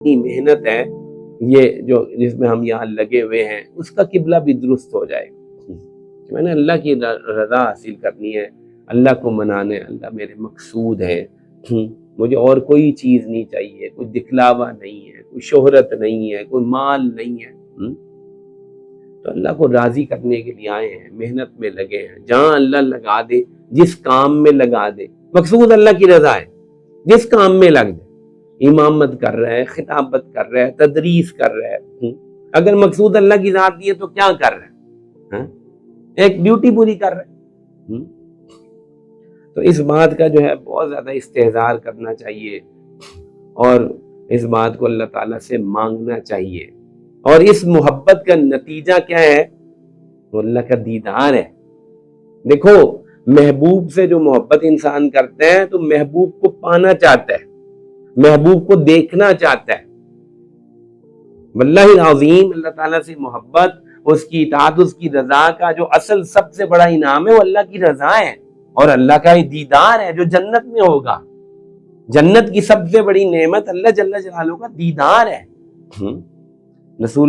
کی محنت ہے یہ جو جس میں ہم یہاں لگے ہوئے ہیں، اس کا قبلہ بھی درست ہو جائے گا۔ میں نے اللہ کی رضا حاصل کرنی ہے، اللہ کو منانے، اللہ میرے مقصود ہے، مجھے اور کوئی چیز نہیں چاہیے، کوئی دکھلاوا نہیں ہے، کوئی شہرت نہیں ہے، کوئی مال نہیں ہے، تو اللہ کو راضی کرنے کے لیے آئے ہیں، محنت میں لگے ہیں، جہاں اللہ لگا دے، جس کام میں لگا دے، مقصود اللہ کی رضا ہے، جس کام میں لگ جائے، امامت کر رہا ہے، خطابت کر رہا ہے، تدریس کر رہا ہے، اگر مقصود اللہ کی ذات نہیں ہے تو کیا کر رہا ہے؟ ایک ڈیوٹی پوری کر رہا ہے۔ تو اس بات کا جو ہے بہت زیادہ استحضار کرنا چاہیے، اور اس بات کو اللہ تعالیٰ سے مانگنا چاہیے، اور اس محبت کا نتیجہ کیا ہے؟ وہ اللہ کا دیدار ہے۔ دیکھو، محبوب سے جو محبت انسان کرتے ہیں تو محبوب کو پانا چاہتا ہے، محبوب کو دیکھنا چاہتا ہے۔ واللہ العظیم، اللہ تعالیٰ سے محبت، اس کی اطاعت، اس کی رضا کا جو اصل سب سے بڑا انعام ہے وہ اللہ کی رضا ہے، اور اللہ کا دیدار ہے جو جنت میں ہوگا۔ جنت کی سب سے بڑی نعمت اللہ جل جلالہ کا دیدار ہے۔ رسول